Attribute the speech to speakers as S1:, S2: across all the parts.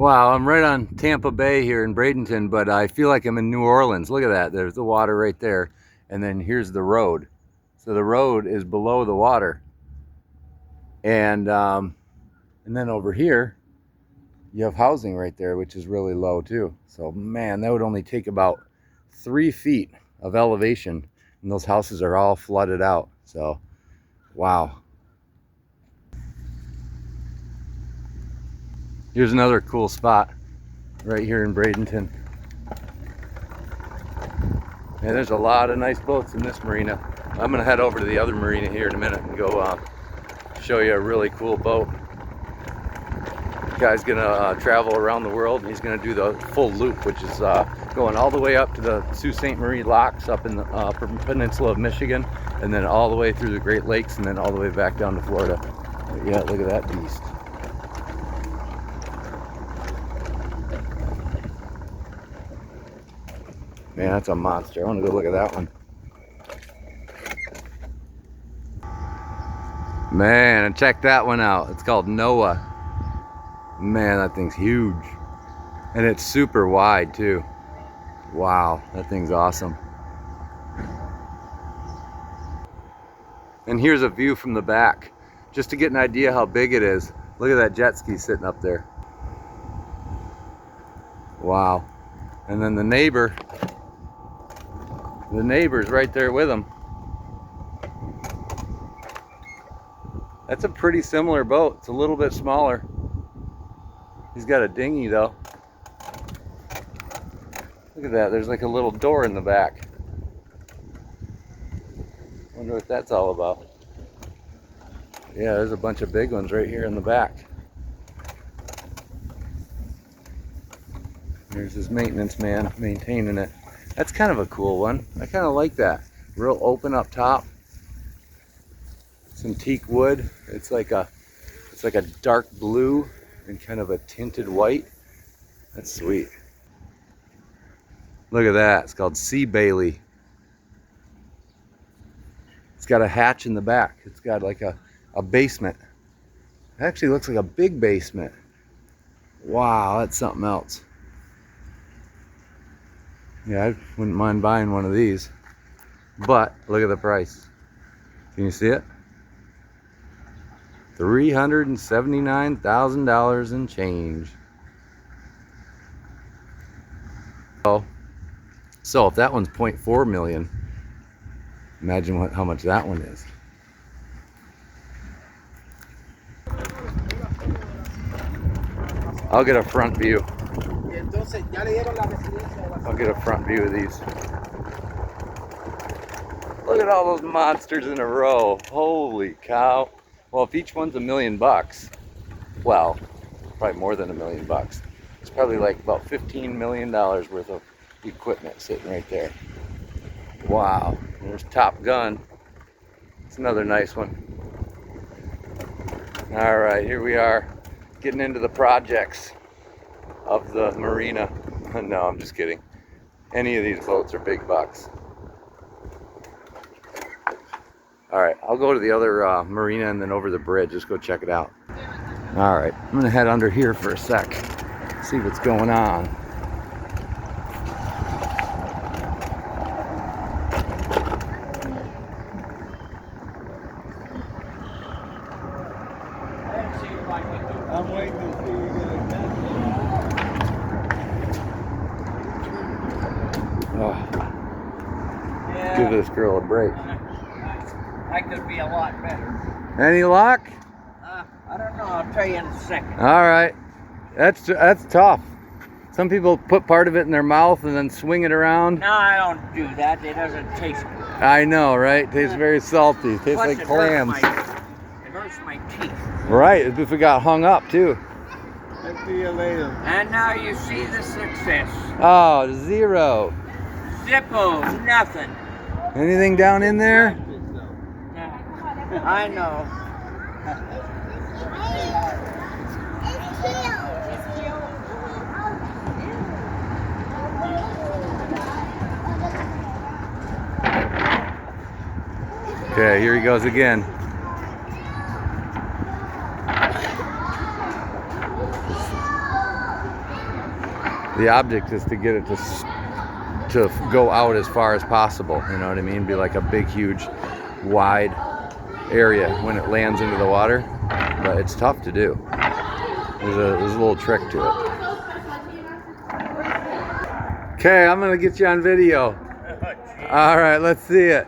S1: Wow, I'm right on Tampa Bay here in Bradenton, but I feel like I'm in New Orleans. Look at that. There's the water right there. And then here's the road. So the road is below the water. And then over here, you have housing right there, which is really low too. So man, that would only take about 3 feet of elevation. And those houses are all flooded out. So, wow. Here's another cool spot right here in Bradenton. And there's a lot of nice boats in this marina. I'm gonna head over to the other marina here in a minute and go show you a really cool boat. The guy's gonna travel around the world, and he's gonna do the full loop, which is going all the way up to the Sault Ste. Marie locks up in the peninsula of Michigan, and then all the way through the Great Lakes, and then all the way back down to Florida. But yeah, look at that beast. Man, that's a monster. I want to go look at that one. Man, and check that one out. It's called Noah. Man, that thing's huge. And it's super wide too. Wow, that thing's awesome. And here's a view from the back. Just to get an idea how big it is. Look at that jet ski sitting up there. Wow. And then the neighbor's right there with him. That's a pretty similar boat. It's a little bit smaller. He's got a dinghy though. Look at that, there's like a little door in the back. Wonder what that's all about. Yeah, there's a bunch of big ones right here in the back. There's this maintenance man maintaining it. That's kind of a cool one. I kind of like that. Real open up top. Some teak wood. It's like a dark blue and kind of a tinted white. That's sweet. Look at that. It's called Sea Bailey. It's got a hatch in the back. It's got like a basement. It actually looks like a big basement. Wow, that's something else. Yeah, I wouldn't mind buying one of these. But look at the price. Can you see it? $379,000 and change. So if that one's 0.4 million, imagine how much that one is. I'll get a front view. I'll get a front view of these. Look at all those monsters in a row. Holy cow. Well, if each one's $1 million, well, probably more than $1 million. It's probably like about $15 million worth of equipment sitting right there. Wow. There's Top Gun. It's another nice one. All right, here we are getting into the projects of the marina. No, I'm just kidding. Any of these boats are big bucks. All right, I'll go to the other marina and then over the bridge. Just go check it out. All right, I'm gonna head under here for a sec, see what's going on.
S2: I'm waiting to see you get
S1: Oh, give this girl a break.
S3: I could be a lot better.
S1: Any luck?
S3: I don't know. I'll tell you in a second.
S1: All right, that's tough. Some people put part of it in their mouth and then swing it around.
S3: No, I don't do that. It doesn't taste good.
S1: I know, right? Tastes very salty. Tastes
S3: Plus,
S1: like
S3: it
S1: clams.
S3: hurts my teeth.
S1: Right, if it got hung up too.
S2: I'll see you later.
S3: And now you see the success.
S1: Oh, 0.
S3: Zippo, nothing.
S1: Anything down in there?
S3: I know.
S1: Okay, here he goes again. The object is to get it to go out as far as possible. You know what I mean? Be like a big, huge, wide area when it lands into the water. But it's tough to do. There's a little trick to it. Okay, I'm gonna get you on video. All right, let's see it.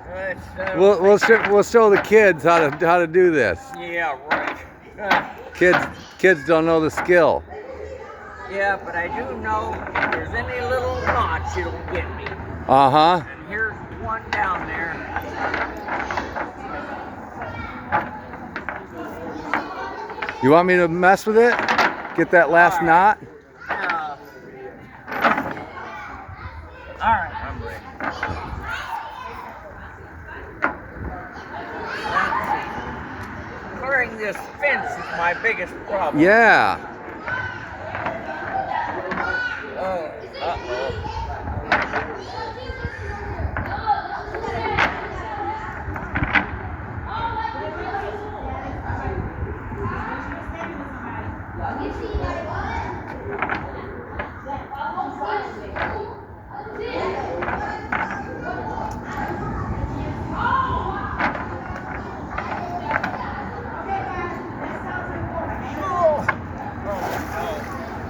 S1: We'll show the kids how to do this.
S3: Yeah, right.
S1: Kids don't know the skill.
S3: Yeah, but I do know if there's any little notch, it'll get me.
S1: Uh-huh.
S3: And here's one down there.
S1: You want me to mess with it? Get that last knot?
S3: All right, I'm ready. Clearing this fence is my biggest problem.
S1: Yeah.
S3: Oh, uh-oh.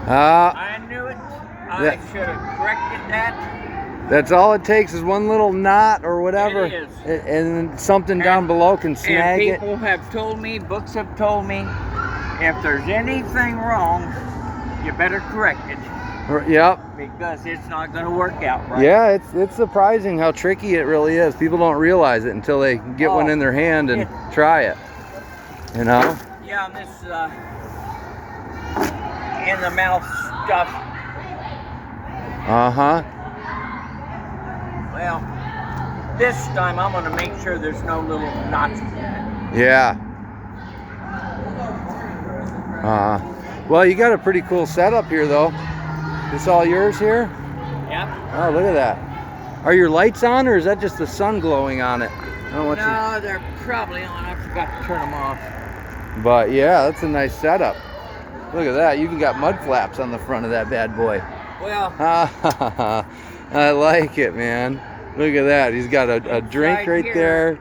S3: I knew it. I should have corrected that.
S1: That's all it takes is one little knot or whatever.
S3: It is.
S1: And something down below can snag
S3: and
S1: it.
S3: people have told me, books have told me, if there's anything wrong, you better correct it.
S1: Yep.
S3: Because it's not going to work out right.
S1: Yeah, it's surprising how tricky it really is. People don't realize it until they get one in their hand and try it. You know?
S3: Yeah, and this in the mouth stuff.
S1: Uh-huh.
S3: Well, this time I'm going to make sure there's no little knots in it.
S1: Yeah. Well, you got a pretty cool setup here, though. This all yours here?
S3: Yep.
S1: Oh, look at that. Are your lights on, or is that just the sun glowing on it?
S3: No, they're probably on. I forgot to turn them off.
S1: But yeah, that's a nice setup. Look at that. You even got mud flaps on the front of that bad boy.
S3: Well,
S1: I like it, man. Look at that. He's got a drink right there.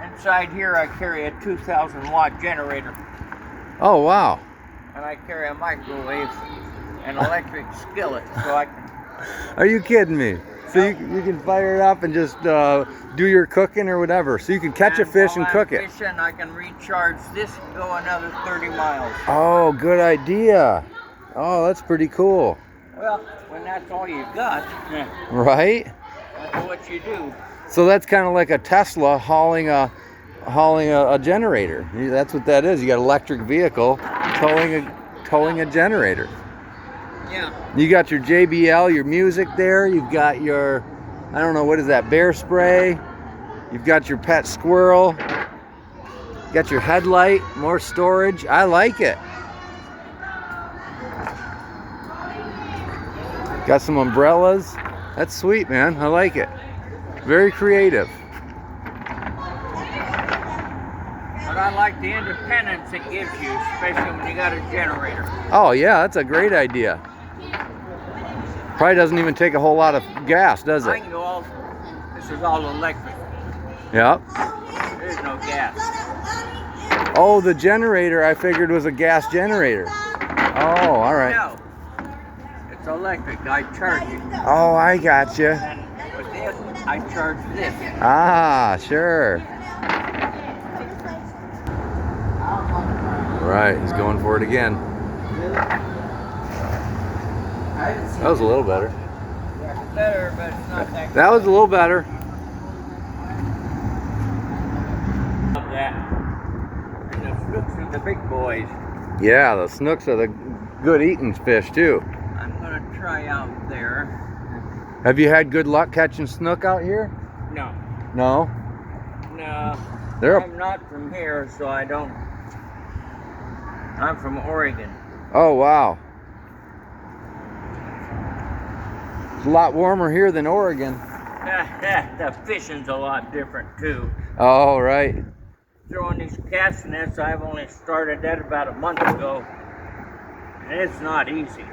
S3: Inside here, I carry a 2,000 watt generator.
S1: Oh, wow.
S3: And I carry a microwave, an electric skillet, so I can...
S1: Are you kidding me? So you can fire it up and just do your cooking or whatever. So you can catch a fish and cook it.
S3: Fishing, I can recharge this and go another 30 miles.
S1: Oh, good idea. Oh, that's pretty cool.
S3: Well, when that's all you got,
S1: right?
S3: that's what you do.
S1: So that's kind of like a Tesla hauling a generator. That's what that is. You got an electric vehicle towing a generator.
S3: Yeah.
S1: You got your JBL, your music there. You've got your, I don't know, what is that, bear spray. You've got your pet squirrel. You got your headlight, more storage. I like it. Got some umbrellas. That's sweet, man. I like it. Very creative.
S3: But I like the independence it gives you, especially when you got a generator.
S1: Oh yeah, that's a great idea. Probably doesn't even take a whole lot of gas, does
S3: I
S1: it?
S3: can go all, this is all electric.
S1: Yep.
S3: There's no gas.
S1: Oh, the generator I figured was a gas generator. Oh, all right.
S3: No, it's electric. I charge it.
S1: Oh, I got you.
S3: And with this, I charge this.
S1: Ah, sure. Right, he's going for it again. That was a little better.
S3: Better, but it's not that good.
S1: That was a little better.
S3: Love that. And the snooks are the big boys.
S1: Yeah, the snooks are the good eating fish too.
S3: I'm gonna try out there.
S1: Have you had good luck catching snook out here?
S3: No.
S1: No?
S3: No.
S1: They're
S3: I'm not from here, so I don't. I'm from Oregon.
S1: Oh, wow. It's a lot warmer here than Oregon.
S3: The fishing's a lot different too.
S1: Oh, right.
S3: Throwing these cast nets, I've only started that about a month ago. And it's not easy.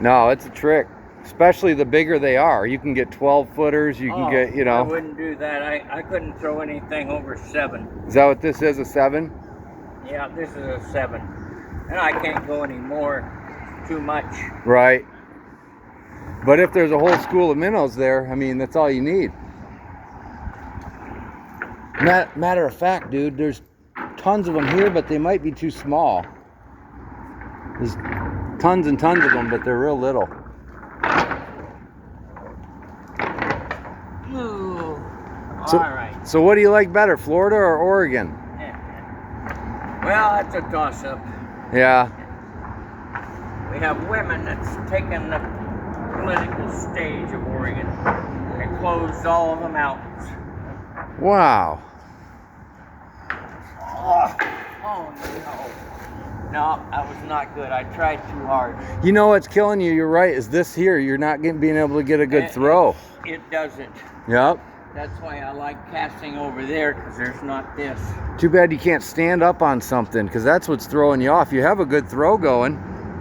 S1: No, it's a trick. Especially the bigger they are. You can get 12 footers. You can get, you
S3: I
S1: know.
S3: wouldn't do that. I couldn't throw anything over 7.
S1: Is that what this is, a 7?
S3: Yeah, this is a 7. And I can't go any more. Too much.
S1: Right. But if there's a whole school of minnows there, I mean, that's all you need. Matter of fact, dude, there's tons of them here, but they might be too small. There's tons and tons of them, but they're real little.
S3: Ooh.
S1: So,
S3: All right.
S1: So what do you like better, Florida or Oregon?
S3: Well, that's a toss-up.
S1: Yeah.
S3: We have women that's taken the political stage of Oregon and closed all of the mountains.
S1: Wow.
S3: Oh no. No, that was not good. I tried too hard.
S1: You know what's killing you, you're right, is this here. You're not being able to get a good throw.
S3: It doesn't.
S1: Yep.
S3: That's why I like casting over there, because there's not this.
S1: Too bad you can't stand up on something, because that's what's throwing you off. You have a good throw going.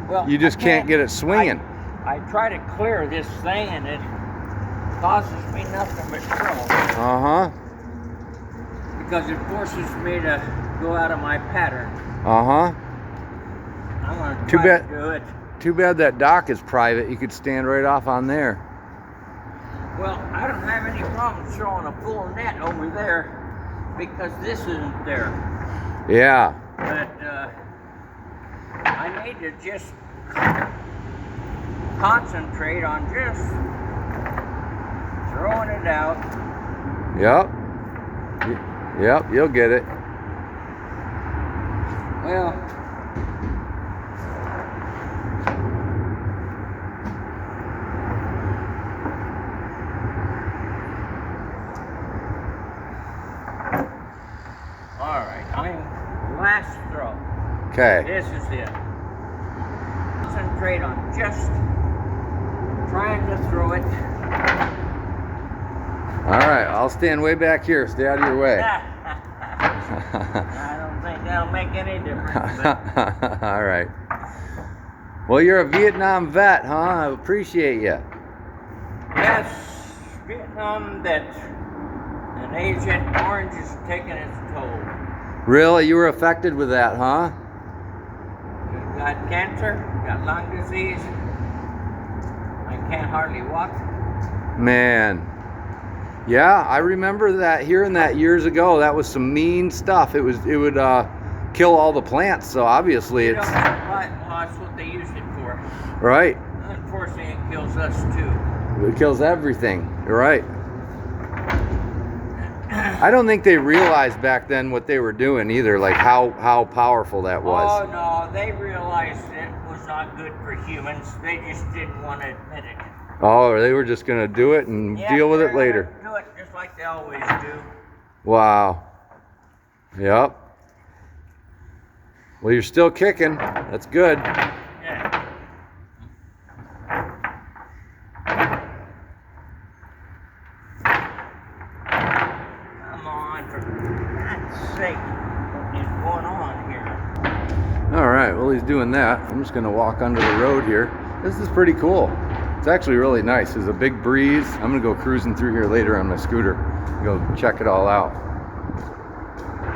S3: Well,
S1: You just can't get it swinging.
S3: I try to clear this thing, and it causes me nothing but trouble.
S1: Uh-huh.
S3: Because it forces me to go out of my pattern.
S1: Uh-huh.
S3: I'm going to
S1: Too
S3: try
S1: bad-
S3: to do it.
S1: Too bad that dock is private. You could stand right off on there.
S3: Well, I don't have any problem throwing a full net over there because this isn't there.
S1: Yeah.
S3: But I need to just concentrate on just throwing it out.
S1: Yep. Yep, you'll get it.
S3: Well, all right, last throw.
S1: Okay.
S3: This is it. Concentrate on just trying to throw it.
S1: All right, I'll stand way back here. Stay out of your way.
S3: I don't think that'll make any difference. But
S1: All right. Well, you're a Vietnam vet, huh? I appreciate you.
S3: yes, Vietnam vet. And Agent Orange is taking its toll.
S1: Really? You were affected with that, huh?
S3: Got cancer, got lung disease. I can't hardly walk.
S1: Man. Yeah, I remember that hearing that years ago. That was some mean stuff. It would kill all the plants. So obviously
S3: You
S1: it's
S3: know, well, that's what they used it for.
S1: right.
S3: Unfortunately, it kills us too.
S1: It kills everything. You're right. I don't think they realized back then what they were doing either, like how powerful that was.
S3: Oh no, they realized it was not good for humans. They just didn't want to admit it.
S1: Oh, they were just gonna do it and
S3: Yeah,
S1: deal with
S3: they're
S1: it later.
S3: gonna do it just like they always do.
S1: Wow. Yep. Well, you're still kicking. That's good.
S3: Yeah. Come on, for God's sake, what is going on here?
S1: All right. Well, he's doing that. I'm just gonna walk under the road here. This is pretty cool. It's actually really nice. There's a big breeze. I'm gonna go cruising through here later on my scooter. Go check it all out.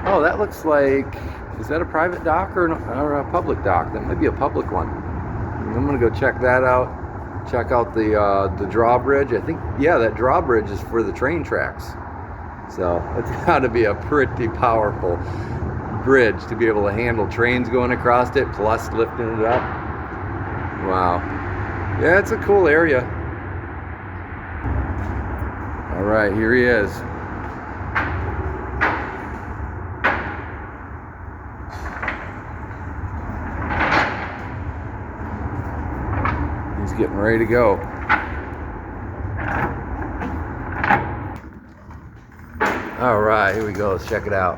S1: Oh, that looks like, is that a private dock or a public dock? That might be a public one. I'm gonna go check that out. Check out the drawbridge. I think, yeah, that drawbridge is for the train tracks. So it's got to be a pretty powerful bridge to be able to handle trains going across it, plus lifting it up. Wow. Yeah, it's a cool area. All right, here he is. He's getting ready to go. All right, here we go. Let's check it out.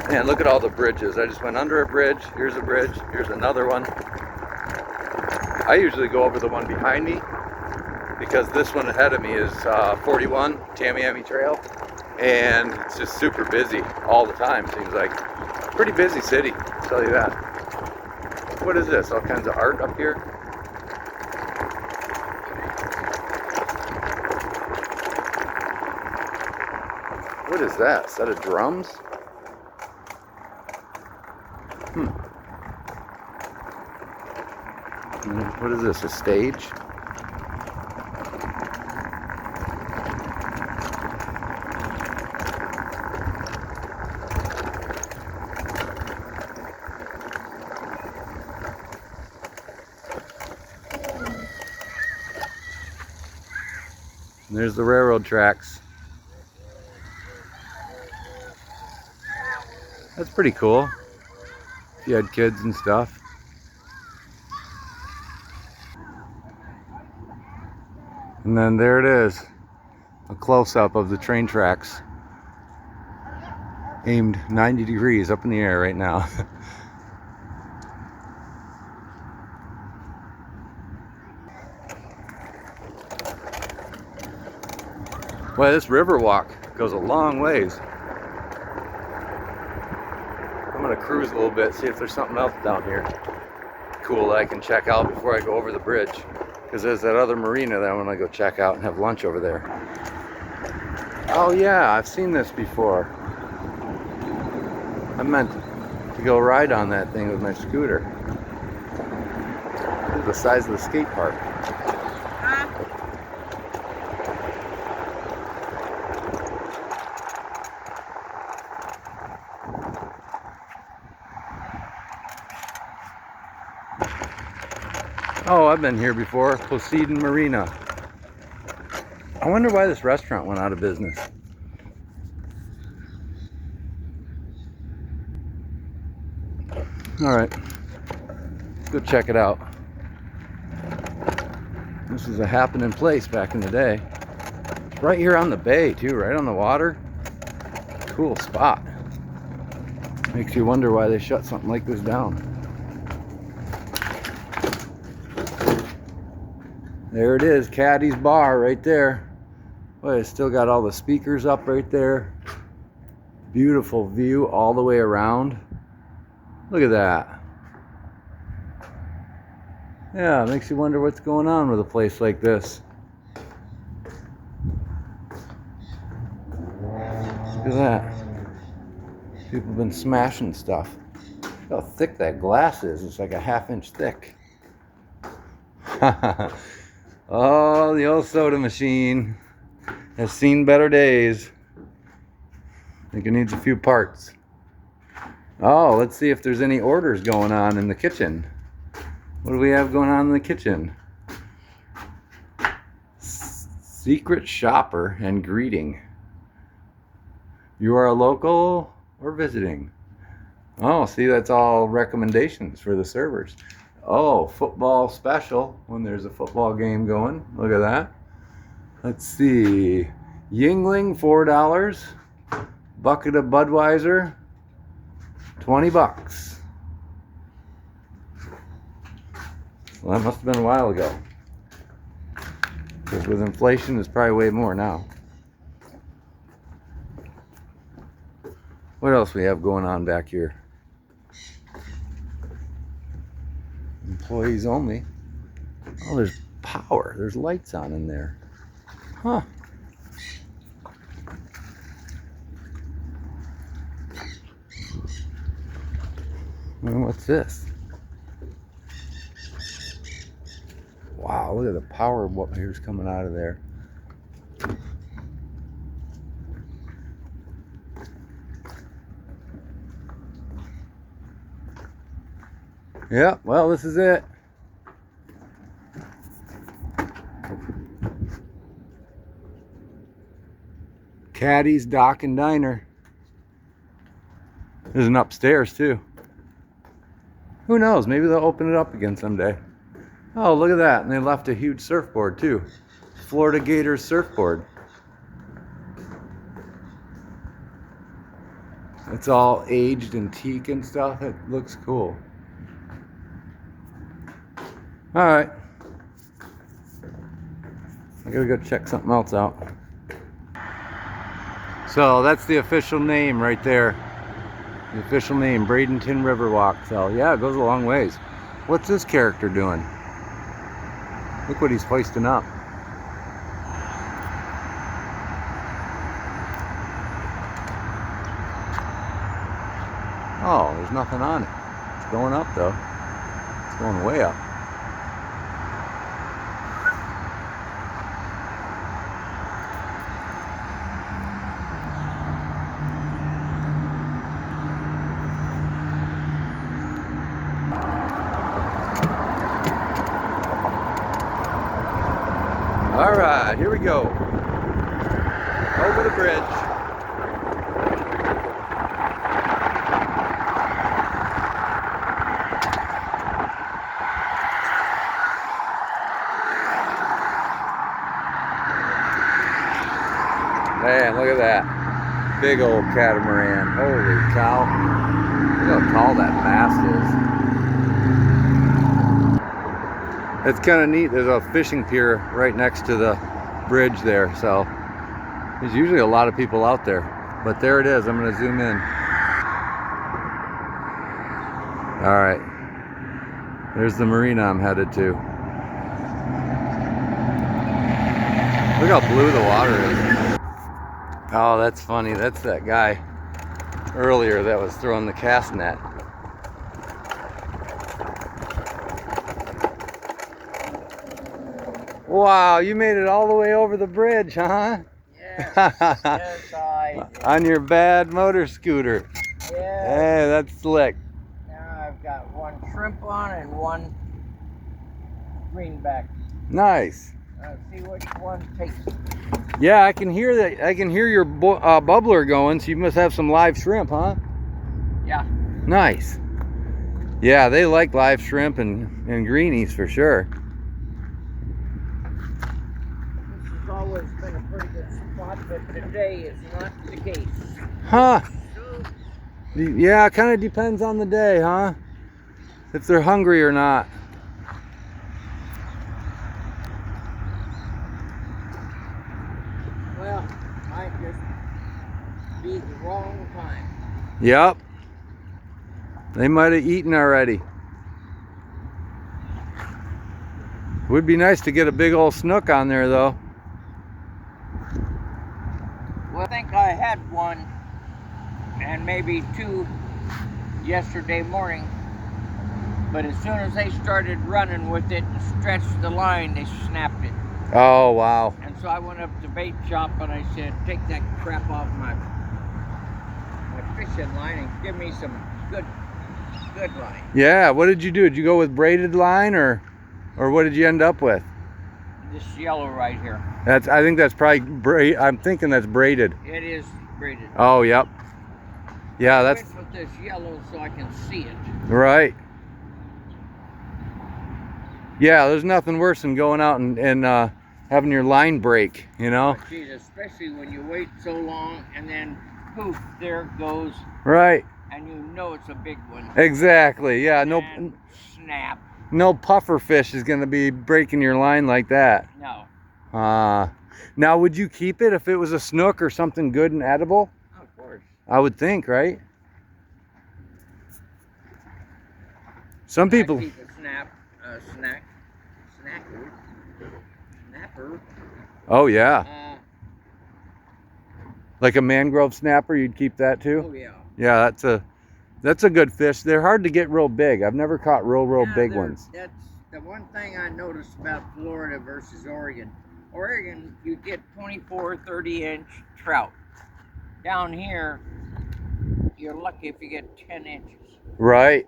S1: Man, look at all the bridges. I just went under a bridge. Here's a bridge. Here's another one. I usually go over the one behind me because this one ahead of me is 41 Tamiami Trail, and it's just super busy all the time. Seems like pretty busy city, I'll tell you that. What is this? All kinds of art up here. What is that? A set of drums? What is this? A stage? And there's the railroad tracks. That's pretty cool. If you had kids and stuff. And then there it is, a close-up of the train tracks, aimed 90 degrees up in the air right now. Well, this river walk goes a long ways. I'm gonna cruise a little bit, see if there's something else down here cool that I can check out before I go over the bridge. Because there's that other marina that I want to go check out and have lunch over there. Oh yeah, I've seen this before. I meant to go ride on that thing with my scooter. Look at the size of the skate park. Oh, I've been here before. Poseidon Marina. I wonder why this restaurant went out of business. All right, let's go check it out. This is a happening place back in the day. It's right here on the bay too, right on the water. Cool spot. Makes you wonder why they shut something like this down. There it is, Caddy's Bar right there. Boy, it's still got all the speakers up right there. Beautiful view all the way around. Look at that. Yeah, it makes you wonder what's going on with a place like this. Look at that. People have been smashing stuff. Look how thick that glass is. It's like a ½ inch thick. Oh, the old soda machine has seen better days. I think it needs a few parts. Oh, let's see if there's any orders going on in the kitchen. What do we have going on in the kitchen? Secret shopper and greeting. You are a local or visiting? Oh, see, that's all recommendations for the servers. Oh, football special when there's a football game going. Look at that. Let's see. Yingling, $4. Bucket of Budweiser, $20. Well, that must have been a while ago. Because with inflation, it's probably way more now. What else we have going on back here? Employees only. Oh, there's power. There's lights on in there. Huh. And what's this? Wow, look at the power of what here's coming out of there. Yeah, well, this is it. Caddy's Dock and Diner. There's an upstairs too. Who knows? Maybe they'll open it up again someday. Oh, look at that. And they left a huge surfboard too. Florida Gators surfboard. It's all aged and teak and stuff. It looks cool. All right. I gotta go check something else out. So that's the official name right there. The official name, Bradenton Riverwalk. So yeah, it goes a long ways. What's this character doing? Look what he's hoisting up. Oh, there's nothing on it. It's going up though. It's going way up. All right, here we go. Over the bridge. Man, look at that. Big old catamaran. Holy cow. Look how tall that mast is. It's kind of neat. There's a fishing pier right next to the bridge there. So there's usually a lot of people out there. But there it is. I'm going to zoom in. All right. There's the marina I'm headed to. Look how blue the water is. Oh, that's funny. That's that guy earlier that was throwing the cast net. Wow, you made it all the way over the bridge, huh?
S3: Yes, yes, I did.
S1: On your bad motor scooter.
S3: Yes.
S1: Hey, that's slick.
S3: Now I've got one shrimp on and one greenback.
S1: Nice.
S3: See which one takes.
S1: Yeah, I can hear that. I can hear your bubbler going. So you must have some live shrimp, huh?
S3: Yeah.
S1: Nice. Yeah, they like live shrimp and greenies for sure.
S3: This has always been a pretty good spot, but today is not the case.
S1: Huh? Yeah, it kind of depends on the day, huh? If they're hungry or not.
S3: Well, might just be the wrong time.
S1: Yep. They might have eaten already. Would be nice to get a big old snook on there though.
S3: Well, I think I had one and maybe two yesterday morning. But as soon as they started running with it and stretched the line, they snapped it.
S1: Oh, wow.
S3: And so I went up to the bait shop and I said, take that crap off my fishing line and give me some good line.
S1: Yeah, what did you do? Did you go with braided line or what did you end up with?
S3: This yellow right here.
S1: I think that's probably I'm thinking that's braided.
S3: It is braided.
S1: Oh, yep. Yeah,
S3: I
S1: that's
S3: went with this yellow so I can see it.
S1: right. Yeah, there's nothing worse than going out and having your line break, you know?
S3: Oh, geez, especially when you wait so long and then poof, there it goes.
S1: Right.
S3: And you know it's a big one.
S1: Exactly. Yeah,
S3: And snap.
S1: no puffer fish is going to be breaking your line like that.
S3: No.
S1: Now, would you keep it if it was a snook or something good and edible?
S3: Of course.
S1: I would think, right? Some people.
S3: I keep a snapper.
S1: Oh yeah. Like a mangrove snapper, you'd keep that too?
S3: Oh yeah.
S1: Yeah, that's a good fish. They're hard to get real big. I've never caught real big ones.
S3: That's the one thing I noticed about Florida versus Oregon. Oregon, you get 24, 30-inch trout. Down here, you're lucky if you get 10 inches.
S1: Right.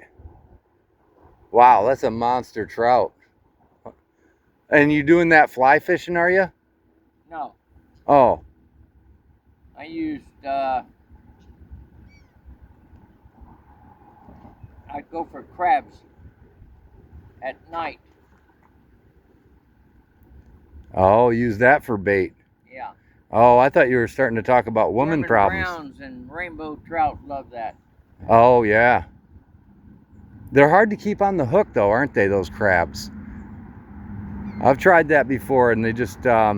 S1: Wow, that's a monster trout. And you doing that fly fishing, are you?
S3: No.
S1: Oh.
S3: I used, I'd go for crabs at night.
S1: Oh, use that for bait.
S3: Yeah.
S1: Oh, I thought you were starting to talk about woman
S3: Lemon
S1: problems.
S3: browns and rainbow trout love that.
S1: Oh, yeah. They're hard to keep on the hook, though, aren't they, those crabs? I've tried that before, and they just, yeah,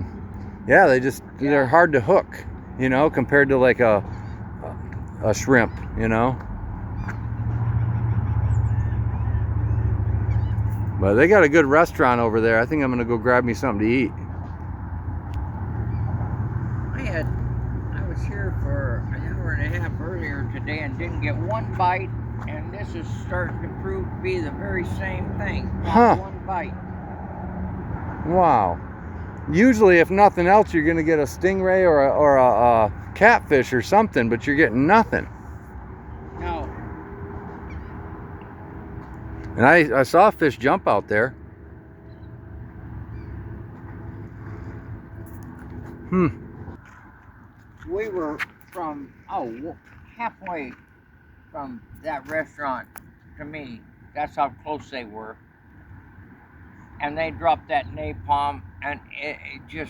S1: they're hard to hook, you know, compared to like a shrimp, you know. But they got a good restaurant over there. I think I'm gonna go grab me something to eat.
S3: I was here for an hour and a half earlier today and didn't get one bite, and this is starting to prove to be the very same thing. Not one bite.
S1: Wow. Usually, if nothing else, you're gonna get a stingray or a catfish or something, but you're getting nothing.
S3: No.
S1: And I saw a fish jump out there.
S3: We were from, halfway from that restaurant to me. That's how close they were. And they dropped that napalm, and it was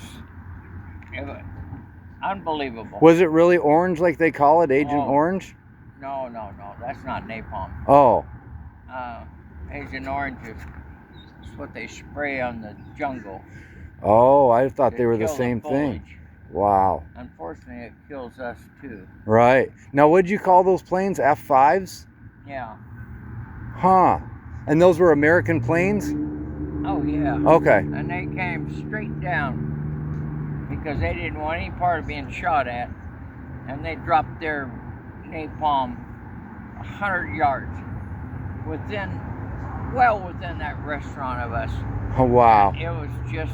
S3: unbelievable.
S1: Was it really orange like they call it, Agent Orange?
S3: No, that's not napalm.
S1: Oh.
S3: Agent Orange is what they spray on the jungle.
S1: Oh, I thought they were the same thing. Wow.
S3: Unfortunately, it kills us too.
S1: Right. Now, what did you call those planes? F5s?
S3: Yeah.
S1: Huh. And those were American planes?
S3: Oh, yeah.
S1: Okay.
S3: And they came straight down because they didn't want any part of being shot at. And they dropped their napalm 100 yards well within that restaurant of us.
S1: Oh, wow.
S3: And it was just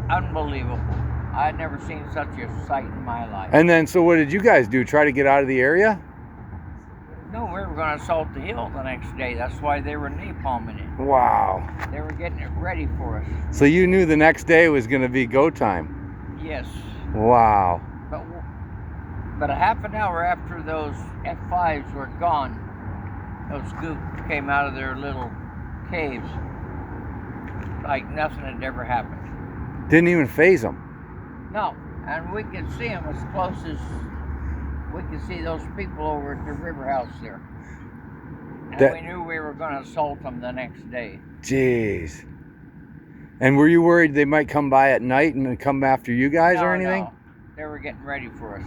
S3: unbelievable. I had never seen such a sight in my life.
S1: And then, so what did you guys do? Try to get out of the area?
S3: No, we were going to assault the hill the next day. That's why they were napalming it.
S1: Wow.
S3: They were getting it ready for us.
S1: So you knew the next day was going to be go time?
S3: Yes.
S1: Wow.
S3: But a half an hour after those F5s were gone, those gooks came out of their little caves like nothing had ever happened.
S1: Didn't even phase them?
S3: No, and we could see them as close as we could see those people over at the river house there. And we knew we were going to assault them the next day.
S1: Jeez. And were you worried they might come by at night and come after you guys or anything?
S3: No, they were getting ready for us.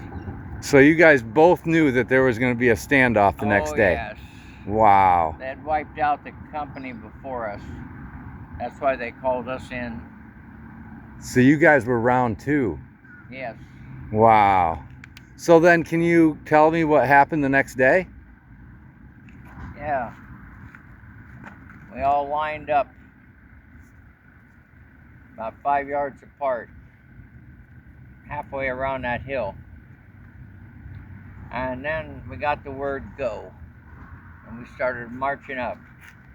S1: So you guys both knew that there was going to be a standoff the next day?
S3: Yes.
S1: Wow.
S3: They had wiped out the company before us. That's why they called us in.
S1: So you guys were round two?
S3: Yes.
S1: Wow. So then can you tell me what happened the next day?
S3: Yeah. We all lined up about 5 yards apart, halfway around that hill. And then we got the word go. And we started marching up.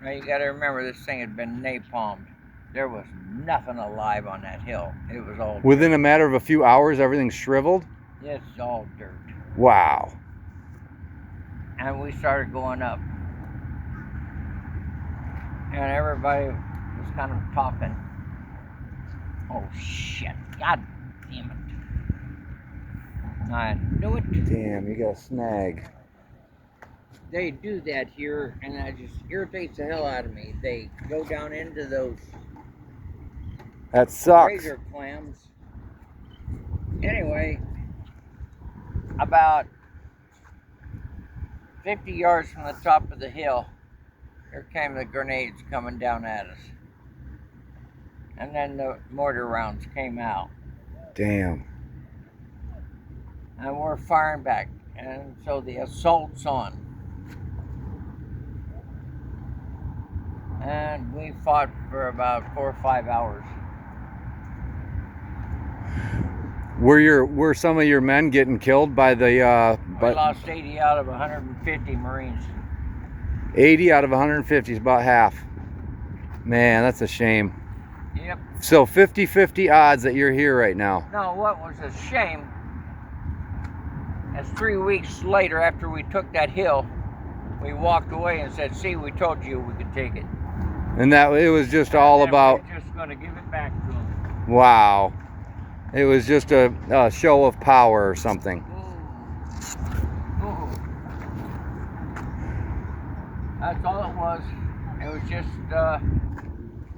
S3: Now you got to remember, this thing had been napalmed. There was nothing alive on that hill. It was all
S1: within a matter of a few hours, everything shriveled?
S3: It's all dirt.
S1: Wow.
S3: And we started going up. And everybody was kind of talking. Oh shit, God damn it. I knew it.
S1: Damn, you got a snag.
S3: They do that here, and that just irritates the hell out of me. They go down into those
S1: That sucks.
S3: razor clams. Anyway, about 50 yards from the top of the hill, here came the grenades coming down at us. And then the mortar rounds came out.
S1: Damn.
S3: And we're firing back. And so the assault's on. And we fought for about 4 or 5 hours.
S1: Were some of your men getting killed by the
S3: We lost 80 out of 150 Marines.
S1: 80 out of 150 is about half. Man, that's a shame.
S3: Yep.
S1: So 50-50 odds that you're here right now.
S3: No, what was a shame is 3 weeks later, after we took that hill, we walked away and said, see, we told you we could take it.
S1: And that it was just all about...
S3: We're just going to give it back to them.
S1: Wow. It was just a show of power or something.
S3: Oh. That's all it was. It was just,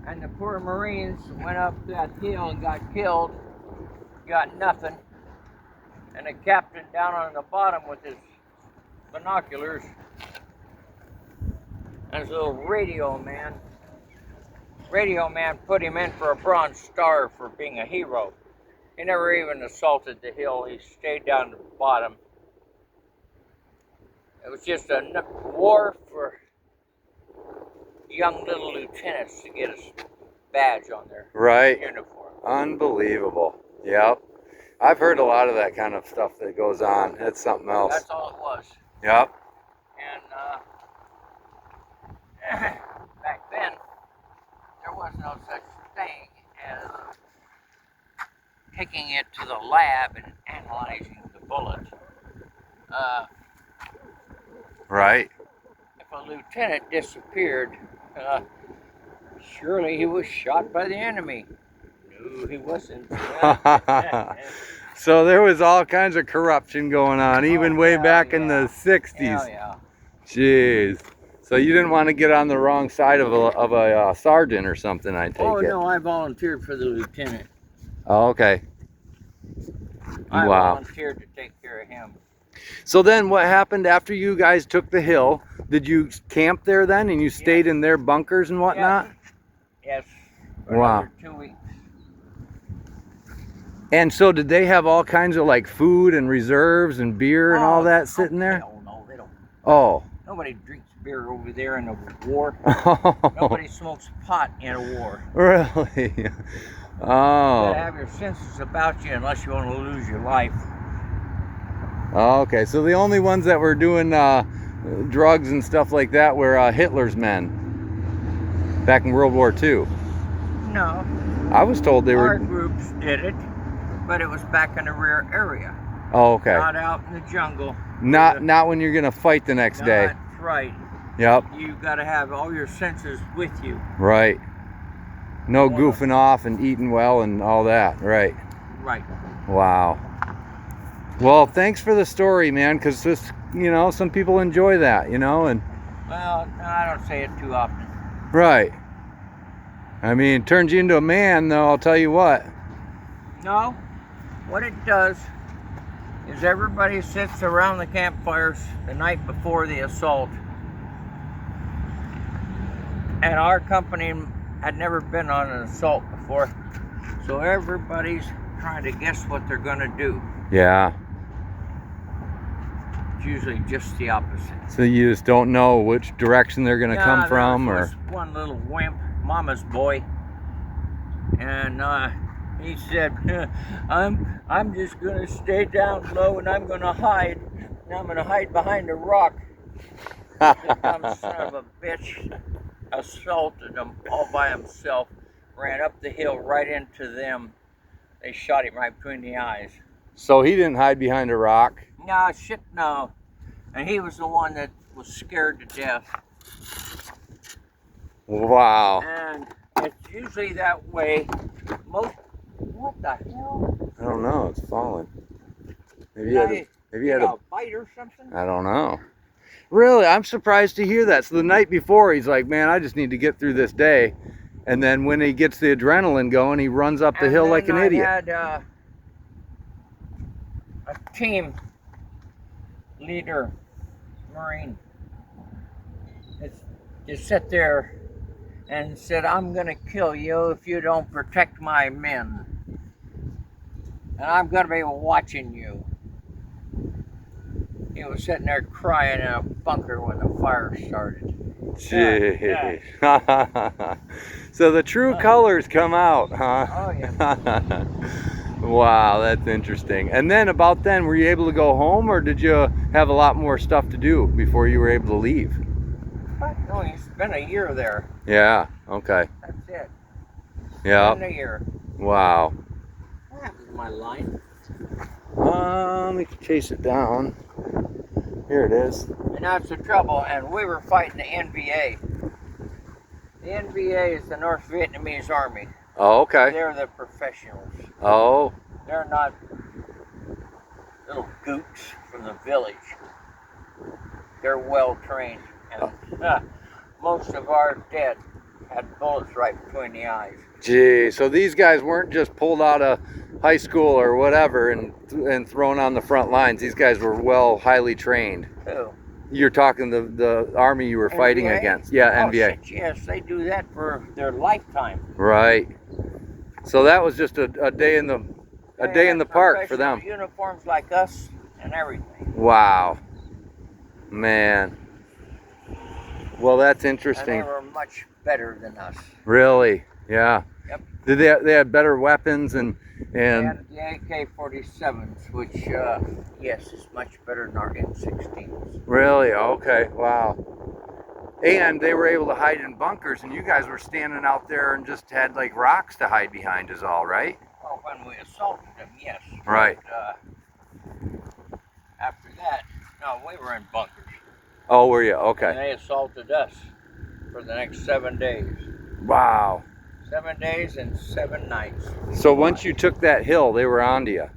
S3: and the poor Marines went up that hill and got killed, got nothing. And the captain down on the bottom with his binoculars and his little radio man put him in for a Bronze Star for being a hero. He never even assaulted the hill. He stayed down the bottom. It was just a war for young little lieutenants to get a badge on their
S1: Right.
S3: uniform.
S1: Unbelievable. Yep. I've heard a lot of that kind of stuff that goes on. It's something else.
S3: That's all it was.
S1: Yep.
S3: And back then, there was no such thing as taking it to the lab and analyzing the bullet.
S1: Right.
S3: If a lieutenant disappeared, surely he was shot by the enemy. No, he wasn't.
S1: So there was all kinds of corruption going on, even way
S3: hell
S1: back in
S3: yeah.
S1: the 60s.
S3: Hell yeah.
S1: Jeez. So you didn't want to get on the wrong side of a sergeant or something, I take
S3: Oh
S1: it.
S3: no, I volunteered for the lieutenant.
S1: Oh, okay.
S3: I
S1: Wow.
S3: volunteered to take care of him.
S1: So then what happened after you guys took the hill? Did you camp there then and you stayed in their bunkers and whatnot?
S3: Yes. For
S1: Wow.
S3: another 2 weeks.
S1: And so did they have all kinds of like food and reserves and beer and all that sitting there?
S3: Hell no, they don't.
S1: Oh.
S3: Nobody drinks beer over there in a war. Nobody smokes pot in a war.
S1: Really?
S3: You
S1: Oh.
S3: gotta have your senses about you unless you want to lose your life.
S1: Okay, so the only ones that were doing drugs and stuff like that were Hitler's men back in World War II.
S3: No,
S1: I was told they
S3: our
S1: were.
S3: groups did it, but it was back in the rear area,
S1: Oh, okay.
S3: not out in the jungle.
S1: Not when you're gonna fight the next day.
S3: That's right.
S1: Yep.
S3: You gotta have all your senses with you.
S1: Right. No
S3: Wow.
S1: goofing off and eating well and all that. Right.
S3: Right.
S1: Wow. Well, thanks for the story, man, because this, you know, some people enjoy that, you know, and
S3: Well, no, I don't say it too often.
S1: right. I mean, it turns you into a man, though, I'll tell you what.
S3: No, what it does is everybody sits around the campfires the night before the assault. And our company had never been on an assault before, so everybody's trying to guess what they're going to do.
S1: Yeah.
S3: It's usually just the opposite.
S1: So you just don't know which direction they're going to come from,
S3: there
S1: or
S3: was one little wimp, mama's boy, and he said, I'm just going to stay down low and I'm going to hide. And I'm going to hide behind a rock. The dumb son of a bitch assaulted him all by himself, ran up the hill right into them. They shot him right between the eyes.
S1: so he didn't hide behind a rock.
S3: No, shit, no. And he was the one that was scared to death.
S1: Wow.
S3: And it's usually that way. What the hell?
S1: I don't know. It's falling. Maybe you had
S3: a bite or something?
S1: I don't know. Really, I'm surprised to hear that. So the night before, he's like, man, I just need to get through this day. And then when he gets the adrenaline going, he runs up the hill like an idiot.
S3: I had a team leader, Marine, that sat there and said, I'm going to kill you if you don't protect my men. And I'm going to be watching you. He was sitting there crying in a bunker when the fire started.
S1: Jeez. So the true colors come out, huh?
S3: Oh, yeah.
S1: Wow, that's interesting. And then about then, were you able to go home, or did you have a lot more stuff to do before you were able to leave?
S3: But no, he spent a year there.
S1: Yeah, okay.
S3: That's it.
S1: Yeah.
S3: Spent a year.
S1: Wow.
S3: What happened to my line?
S1: Let me chase it down. Here it is.
S3: And that's the trouble, and we were fighting the NVA. The NVA is the North Vietnamese Army.
S1: Oh, okay.
S3: They're the professionals.
S1: Oh,
S3: They're not little gooks from the village. They're well trained, and most of our dead had bullets right between the eyes.
S1: Gee, so these guys weren't just pulled out of high school or whatever and thrown on the front lines. These guys were highly trained.
S3: Who?
S1: You're talking the army you were fighting
S3: NVA?
S1: against. Yeah,
S3: Oh,
S1: NVA.
S3: shit, yes, they do that for their lifetime.
S1: Right. So that was just a day in the
S3: They had
S1: park for them.
S3: professional uniforms like us and everything.
S1: Wow. Man. Well, that's
S3: And
S1: interesting.
S3: they were much better than us.
S1: Really? Yeah.
S3: Yep.
S1: Did they had better weapons and
S3: They had the AK-47s, which, yes, is much better than our M16s.
S1: really? Okay. Wow. And they were able to hide in bunkers, and you guys were standing out there and just had like rocks to hide behind is all, right?
S3: Well, when we assaulted them, yes.
S1: Right.
S3: But, after that, no, we were in bunkers.
S1: Oh, were you?
S3: And
S1: Okay.
S3: they assaulted us for the next 7 days.
S1: Wow.
S3: 7 days and 7 nights.
S1: So once you took that hill, they were onto you.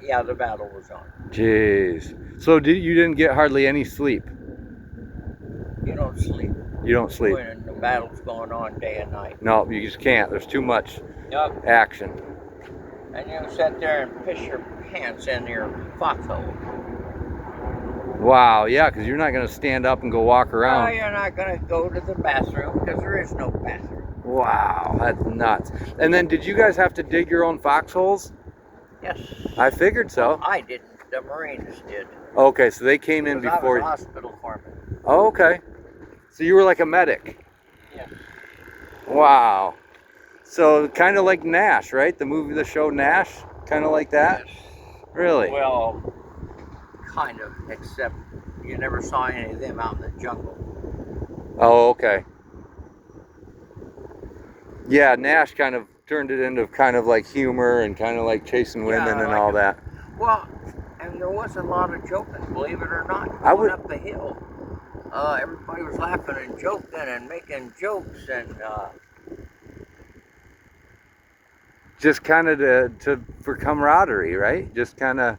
S3: Yeah, the battle was on.
S1: Jeez. So you didn't get hardly any sleep?
S3: You don't sleep
S1: You don't sleep?
S3: when the battle's going on day and night.
S1: No, you just can't. There's too much
S3: Yup.
S1: action.
S3: And you sit there and piss your pants in your foxhole.
S1: Wow, yeah, because you're not going to stand up and go walk
S3: No,
S1: around.
S3: you're not going to go to the bathroom because there is no bathroom.
S1: Wow, that's nuts. And then did you guys have to dig your own foxholes?
S3: Yes.
S1: I figured so.
S3: I didn't. The Marines did.
S1: Okay, so they came in
S3: Because
S1: before.
S3: I was hospital foreman.
S1: Oh, okay. So you were like a medic.
S3: Yes.
S1: Wow. So kind of like Nash, right? The show Nash, kind of like that.
S3: Yes.
S1: Really?
S3: Well, kind of, except you never saw any of them out in the jungle.
S1: Oh, okay. Yeah, Nash kind of turned it into kind of like humor and kind of like chasing women
S3: Yeah,
S1: and
S3: like
S1: all
S3: a-
S1: that.
S3: Well, and there was a lot of joking, believe it or not,
S1: I
S3: going
S1: would-
S3: up the hill. Everybody was laughing and joking and making jokes, and
S1: Just kind of for camaraderie, right? Just kind of,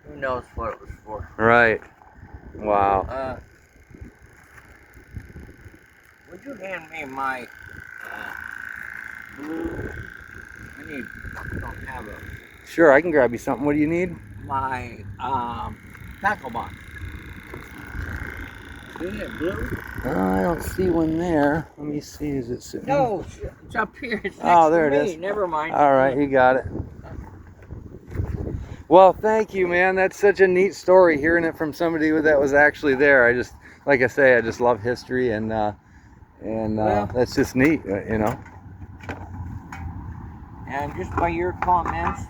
S3: who knows what it was for.
S1: right. Wow.
S3: Would you hand me my blue? I don't have
S1: Sure, I can grab you something. What do you need?
S3: my tackle box. Do you need blue?
S1: I don't see one there. Let me see. Is it sitting?
S3: No, it's up here. It's next
S1: Oh, there
S3: to
S1: it
S3: me.
S1: is.
S3: Never mind.
S1: All right, you got it. Well, thank you, man. That's such a neat story. Hearing it from somebody that was actually there. I just, like I say, I just love history, and
S3: Well-
S1: that's just neat, you know.
S3: And just by your comments,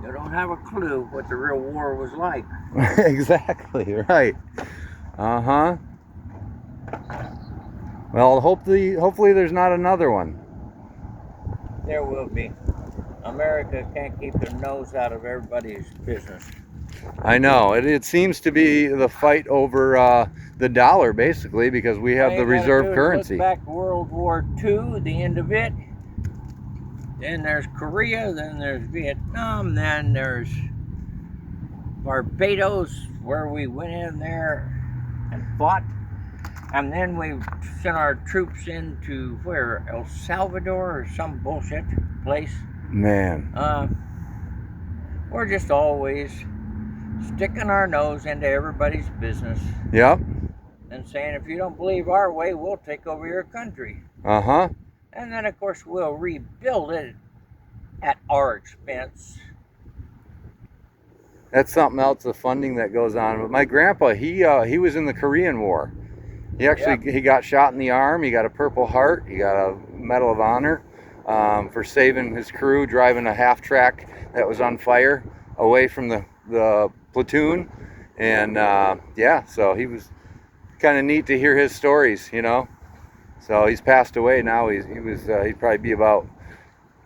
S3: you don't have a clue what the real war was like.
S1: Exactly right. Uh-huh. Well, hopefully there's not another one.
S3: There will be. America can't keep their nose out of everybody's business.
S1: I know. It seems to be the fight over the dollar, basically, because we have
S3: All
S1: the
S3: you gotta
S1: reserve
S3: do is
S1: currency.
S3: Look back World War II, the end of it. Then there's Korea, then there's Vietnam, then there's Barbados, where we went in there and fought. And then we sent our troops into where? El Salvador or some bullshit place.
S1: Man.
S3: We're just always sticking our nose into everybody's business
S1: Yep.
S3: and saying, if you don't believe our way, we'll take over your country.
S1: Uh-huh.
S3: And then, of course, we'll rebuild it at our expense.
S1: That's something else, the funding that goes on. But my grandpa, he was in the Korean War. He actually he got shot in the arm. He got a Purple Heart. He got a Medal of Honor for saving his crew, driving a half track that was on fire away from the platoon. And yeah, so he was kind of neat to hear his stories, you know. So he's passed away now. He'd probably be about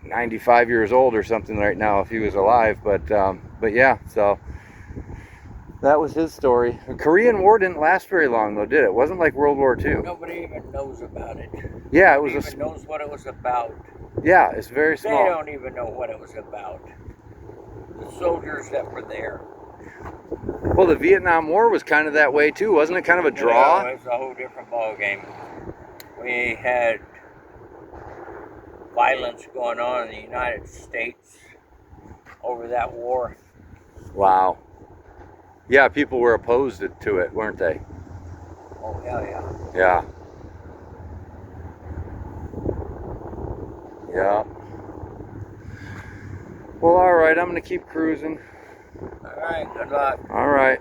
S1: 95 years old or something right now if he was alive. But yeah, so that was his story. The Korean War didn't last very long though, did it? It wasn't like World War II.
S3: Nobody even knows about it.
S1: Yeah, it was
S3: Nobody even knows what it was about.
S1: Yeah, it's very
S3: They
S1: small.
S3: don't even know what it was about. The soldiers that were there.
S1: Well, the Vietnam War was kind of that way too, wasn't it? Kind of a
S3: No,
S1: draw.
S3: it's a whole different ball game. We had violence going on in the United States over that war.
S1: Wow. Yeah, people were opposed to it, weren't they?
S3: Oh, hell yeah.
S1: Yeah. Yeah. Well, all right. I'm gonna keep cruising.
S3: All right, good luck.
S1: All right.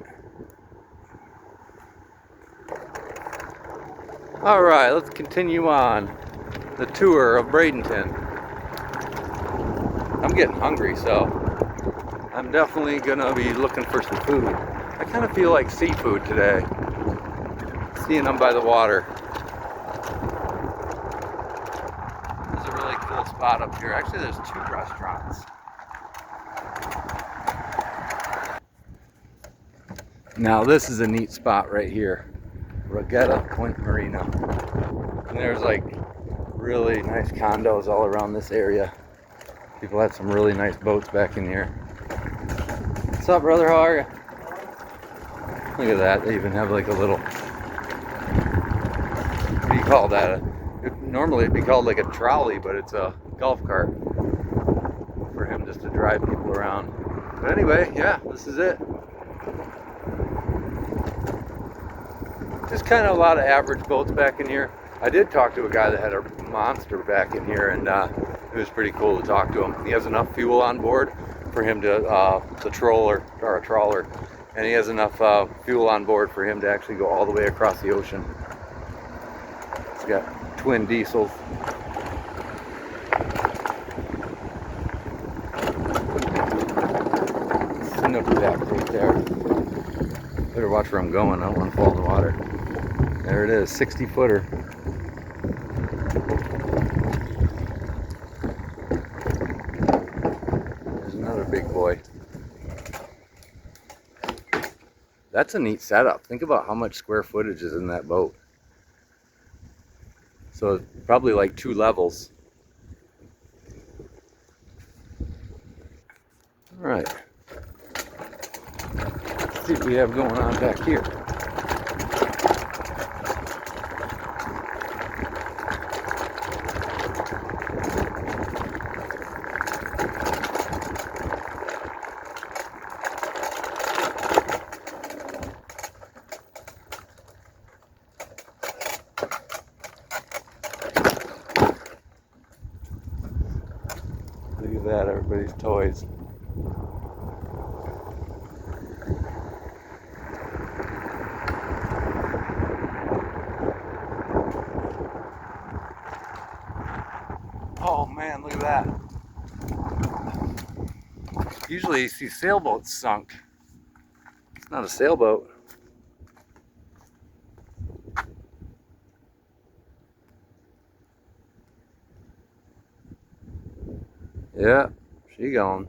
S1: All right. Let's continue on the tour of Bradenton. I'm getting hungry, so I'm definitely gonna be looking for some food. I kind of feel like seafood today. Seeing them by the water. There's a really cool spot up here. Actually, there's 2 restaurants. Now this is a neat spot right here. Regatta Point Marina. And there's like really nice condos all around this area. People have some really nice boats back in here. What's up, brother? How are you? Look at that. They even have like a little, what do you call that? Normally it'd be called like a trolley, but it's a golf cart for him just to drive people around. But anyway, yeah, this is it. Just kind of a lot of average boats back in here. I did talk to a guy that had a monster back in here, and it was pretty cool to talk to him. He has enough fuel on board for him to, the trawler, and he has enough fuel on board for him to actually go all the way across the ocean. It's got twin diesels. Snookerjack right there. Better watch where I'm going. I don't want to fall in the water. There it is, 60-footer. There's another big boy. That's a neat setup. Think about how much square footage is in that boat. So probably like 2 levels. All right. Let's see what we have going on back here. Look at that, everybody's toys. Oh man, look at that. Usually you see sailboats sunk. It's not a sailboat. Yeah, she gone.